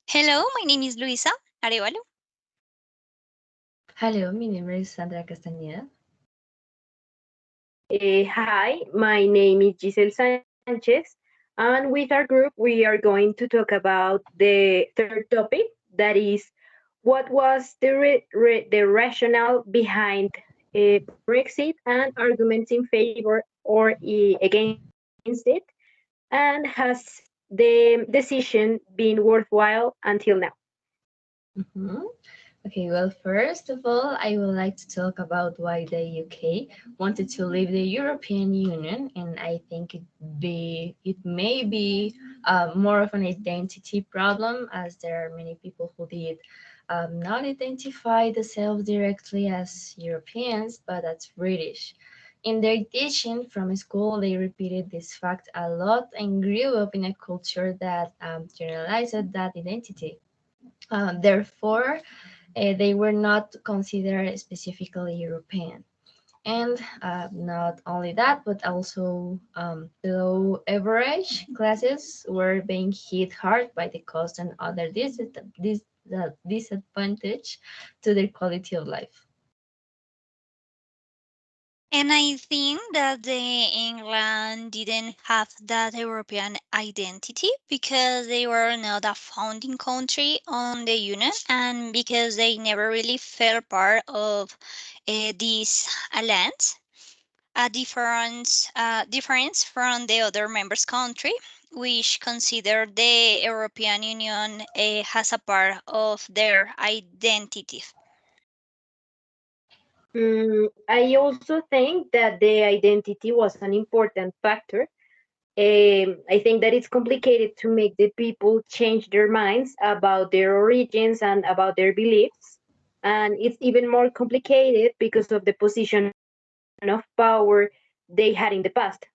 Hello, my name is Luisa Arevalo. Hello, my name is Sandra Castañeda. Hi, my name is Giselle Sanchez, and with our group, we are going to talk about the third topic that is what was the rationale behind Brexit and arguments in favor or against it, and has the decision been worthwhile until now? Mhm. Okay, well, first of all, I would like to talk about why the UK wanted to leave the European Union, and I think it may be more of an identity problem, as there are many people who did not identify themselves directly as Europeans, but as British. In their teaching from school, they repeated this fact a lot and grew up in a culture that generalized that identity. Therefore, they were not considered specifically European. And not only that, but also below average classes were being hit hard by the cost and other disadvantage to their quality of life. And I think that the England didn't have that European identity because they were not a founding country on the Union and because they never really felt part of this alliance. A difference from the other members country, which consider the European Union as a part of their identity. I also think that the identity was an important factor. I think that it's complicated to make the people change their minds about their origins and about their beliefs. And it's even more complicated because of the position of power they had in the past.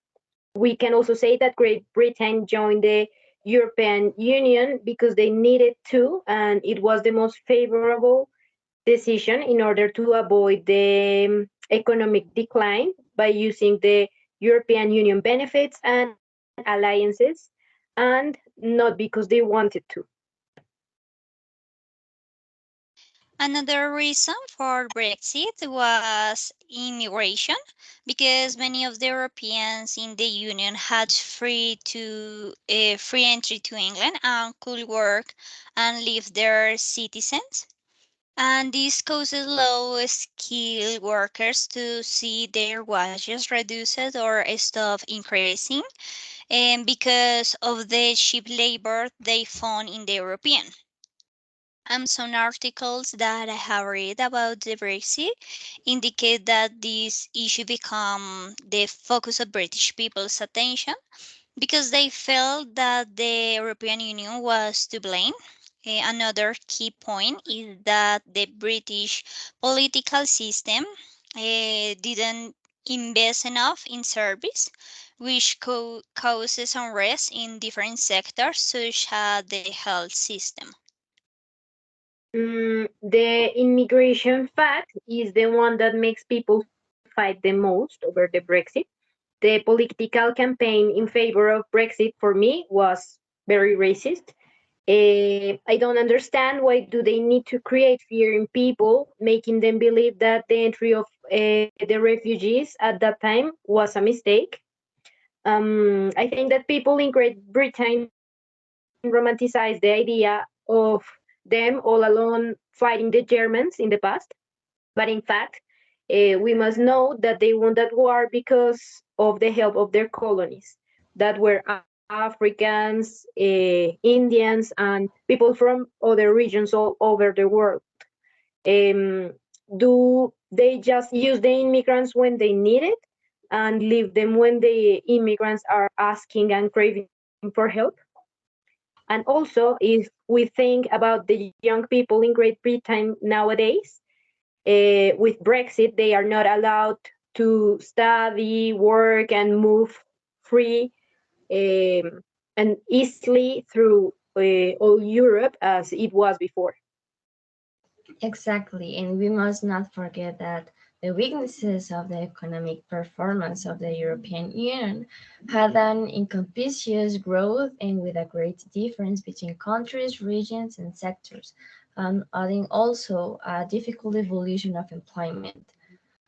We can also say that Great Britain joined the European Union because they needed to, and it was the most favorable decision in order to avoid the economic decline by using the European Union benefits and alliances, and not because they wanted to. Another reason for Brexit was immigration, because many of the Europeans in the Union had free entry to England and could work and live their citizens. And this causes low skilled workers to see their wages reduced or stop increasing, and because of the cheap labor they found in the European. Some articles that I have read about the Brexit indicate that this issue become the focus of British people's attention because they felt that the European Union was to blame. Another key point is that the British political system didn't invest enough in service, which causes unrest in different sectors, such as the health system. The immigration fact is the one that makes people fight the most over the Brexit. The political campaign in favor of Brexit for me was very racist. I don't understand why do they need to create fear in people, making them believe that the entry of the refugees at that time was a mistake. I think that people in Great Britain romanticize the idea of them all alone fighting the Germans in the past. But in fact, we must know that they won that war because of the help of their colonies that were Africans, Indians, and people from other regions all over the world. Um, do they just use the immigrants when they need it and leave them when the immigrants are asking and craving for help? And also, if we think about the young people in Great Britain nowadays, with Brexit, they are not allowed to study, work, and move free and easily through all Europe as it was before. Exactly, and we must not forget that the weaknesses of the economic performance of the European Union had an incompatious growth and with a great difference between countries, regions, and sectors, adding also a difficult evolution of employment.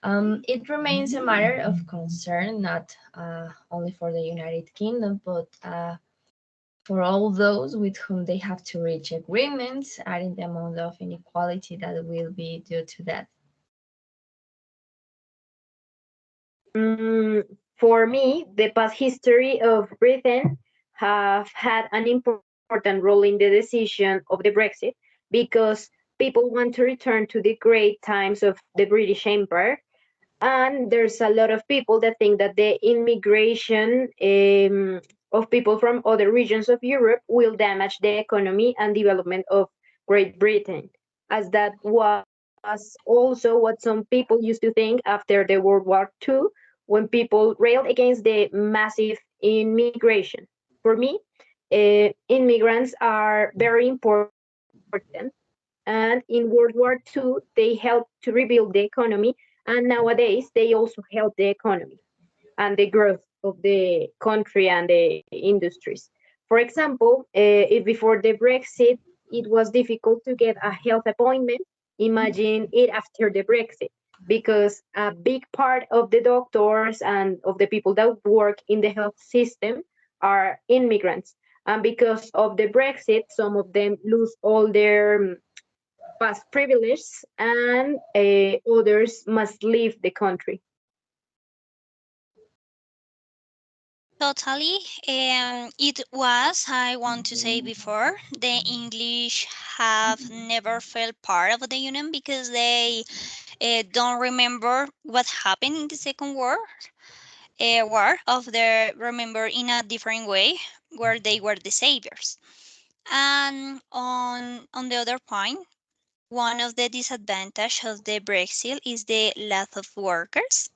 It remains a matter of concern, not only for the United Kingdom, but for all those with whom they have to reach agreements, adding the amount of inequality that will be due to that. For me, the past history of Britain have had an important role in the decision of the Brexit because people want to return to the great times of the British Empire. And there's a lot of people that think that the immigration of people from other regions of Europe will damage the economy and development of Great Britain, as that was also what some people used to think after the World War II, when people railed against the massive immigration. For me, immigrants are very important, and in World War II, they helped to rebuild the economy, and nowadays they also help the economy and the growth of the country and the industries. For example, if before the Brexit it was difficult to get a health appointment, imagine it after the Brexit, because a big part of the doctors and of the people that work in the health system are immigrants. And because of the Brexit, some of them lose all their past privileges, and others must leave the country. Totally. It was, I want to say before, the English have never felt part of the Union because they don't remember what happened in the Second War of the remember in a different way, where they were the saviors. And on the other point, one of the disadvantages of the Brexit is the lack of workers.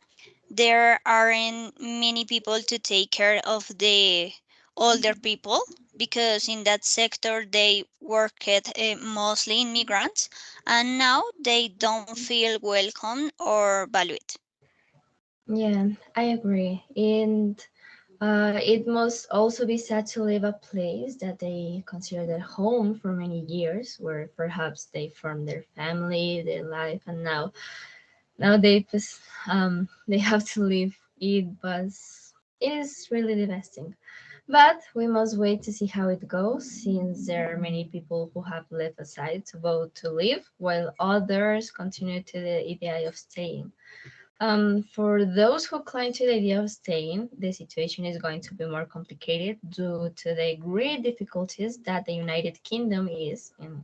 There aren't many people to take care of the older people because in that sector they worked mostly immigrants, and now they don't feel welcome or valued. Yeah, I agree. And it must also be sad to leave a place that they consider their home for many years, where perhaps they formed their family, their life, and now they have to leave it. But it is really devastating. But we must wait to see how it goes, since there are many people who have left aside to vote to leave, while others continue to the idea of staying. For those who cling to the idea of staying, the situation is going to be more complicated due to the great difficulties that the United Kingdom is and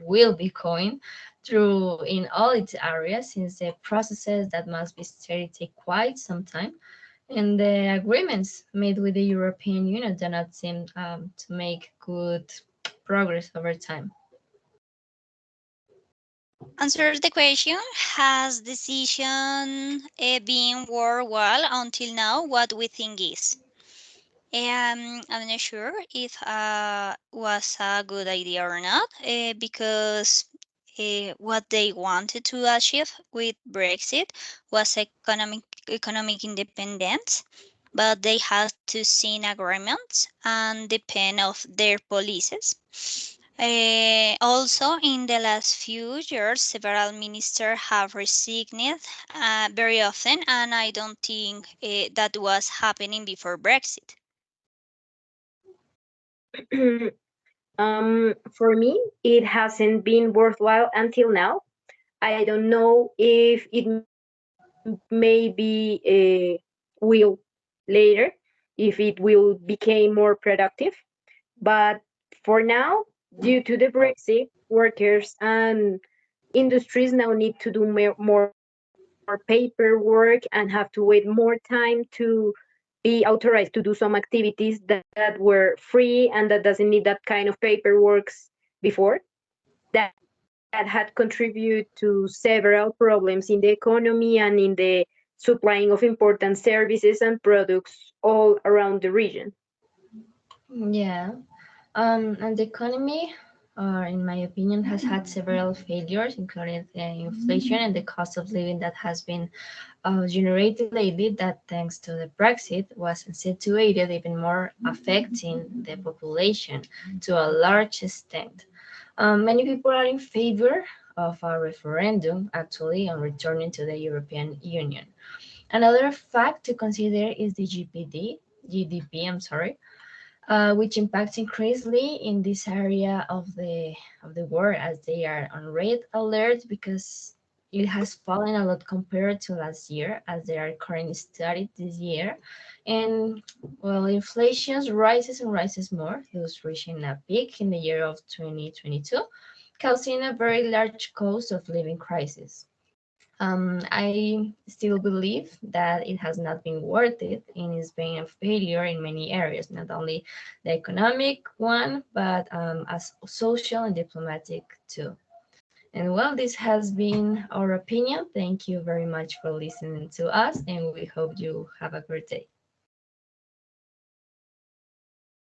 will be going through in all its areas, since the processes that must be studied take quite some time, and the agreements made with the European Union do not seem to make good progress over time. Answer the question: has decision been worthwhile until now? What we think is. I'm not sure if was a good idea or not, because what they wanted to achieve with Brexit was economic independence, but they had to sign agreements and depend of their policies. Also, in the last few years, several ministers have resigned very often, and I don't think that was happening before Brexit. For me, it hasn't been worthwhile until now. I don't know if it maybe will later, if it will become more productive. But for now, due to the Brexit, workers and industries now need to do more paperwork and have to wait more time to be authorized to do some activities that were free and that doesn't need that kind of paperwork before. That had contributed to several problems in the economy and in the supplying of important services and products all around the region. Yeah, and the economy. in my opinion, has had several failures, including inflation and the cost of living that has been generated lately, that thanks to the Brexit was situated even more, affecting the population to a large extent. Many people are in favor of a referendum, actually, on returning to the European Union. Another fact to consider is the GDP, I'm sorry, which impacts increasingly in this area of the world, as they are on red alert because it has fallen a lot compared to last year, as they are currently studied this year. And well, inflation rises and rises more, thus reaching a peak in the year of 2022, causing a very large cost of living crisis. I still believe that it has not been worth it and is being a failure in many areas, not only the economic one, but as social and diplomatic too. And well, this has been our opinion. Thank you very much for listening to us, and we hope you have a great day.